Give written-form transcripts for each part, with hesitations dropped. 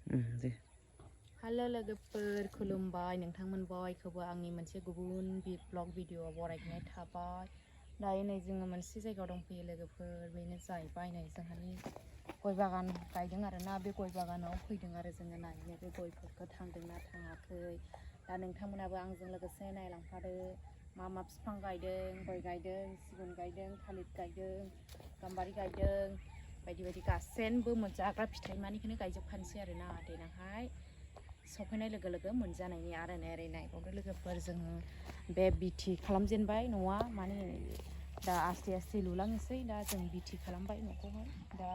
दे hello लोगोफोर खुलुमबाय नोंथांमोन बयखौबो आंनि मोनसे गुबुन ब्लग भिडिअ बरायनाय थाबाय दायो नै जोङो मोनसे जायगायाव दंफैयो लोगोफोर बेनो जाहैबाय नै जोंहानि गय बागान गायदों आरोना बे गय बागानाव फैदों आरो जोङो नायनो बे गयफोरखौ थांदोंना थाङाखै दा नोंथांमोनाबो आंजों लोगोसे नायलांफादो मा मा बिफां गायदों गय गायदों सिगुन गायदों थालिर गायदों गाम्बारि गायदों बायदि बायदि गासैबो मोनजाग्रा फिथाइ मानिखौनो गायजोबखानोसै आरोना देनांहाय सफैनाय लोगो लोगो मोनजानायनि आरो ओरै नायबावदो लोगोफोर जोङो बे बिथि खालामजेनबाय न'आ माने दा आस्थे आस्थे लुलांनोसै दा जों बिथि खालामबाय न'खौहाय दा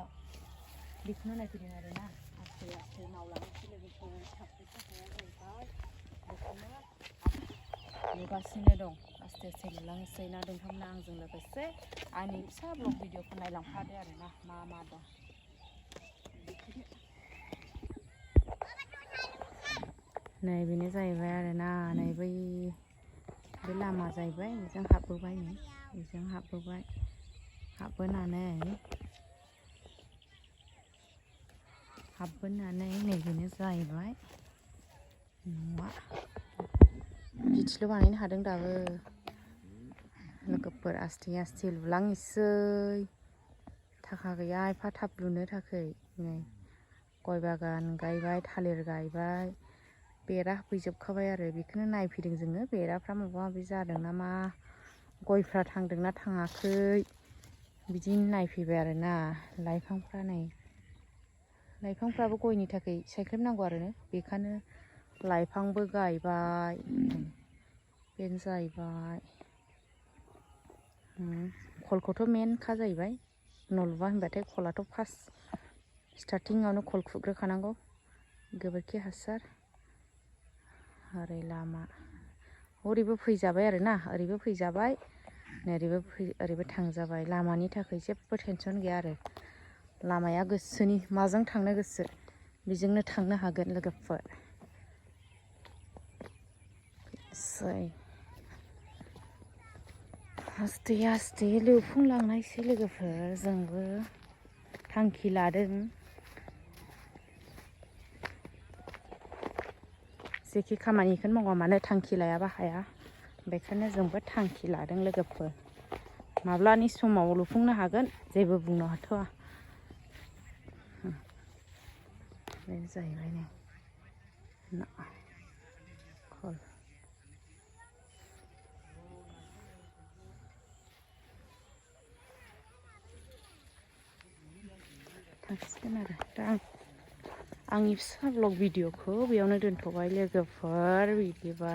बेखौनो नायफैदों आरोना आस्थे आस्थे मावलांनोसै लोगोफोर थाबथाय थाखाया जाहैबाय बेखौनो लुगासिनो दं आस्थे आस्थे लुलांनोसै ना नोंथांमोना आंजों लोगोसे आंनि फिसा ब्लग भिडिअखौ नायलांफादो आरोना मा मा दं नै बेनो जाहैबाय आरोना नै बै बे लामा जाहैबाय बेजों हाबबोबाय नै बेजों हाबबोनानै नै बेनो जाहैबाय न'आ बिदिल' बानायनो हादों दाबो लोगोफोर आस्थे आस्थे लुलांनोसै थाखा गैया एफा थाब लुनो थाखाय नै गय बागान गायबाय थालिर गायबाय बेरा होफैजोबखाबाय आरो बेखौनो नायफैदों जोङो बेराफ्रा माबा माबि जादों नामा गयफ्रा थांदोंना थाङाखै बिदिनो नायफैबाय आरोना लाइफांफ्राबो गयनि थाखाय सायख्लुम नांगौ आरो बेखायनो लाइफांबो गायबाय बेनो जाहैबाय खलखौथ' मेनखा जाहैबाय न' लुबा होनबाथाय खलाथ' फार्स्ट स्टार्टिंआवनो खल खुग्रोखानांगौ गोबोरखि हासार ओरै लामा ओरैबो फैजाबाय आरोना ओरैबो फैजाबाय ओरैबो थांजाबाय लामानि थाखाय जेबो टेनसन गैया आरो लामाया गोसोनि माजों थांनो गोसो बेजोंनो थांनो हागोन लोगोफोर आस्थे आस्थे लुफुंलांनायसै लोगोफोर जोंबो थांखि लादों जेखि खामानिखौनो मावा मानो थांखि लायाबा हाया बेखायनो जोंबो थांखि लादों लोगोफोर माब्लानि समाव लुफुंनो हागोन जेबो बुंनो हाथ'वा बेनो जाहैबाय नै खल थांसिगोन आरो दा आंनि फिसा ब्लग भिडिअखौ बेयावनो दोनथ'बाय लोगोफोर बिदिबा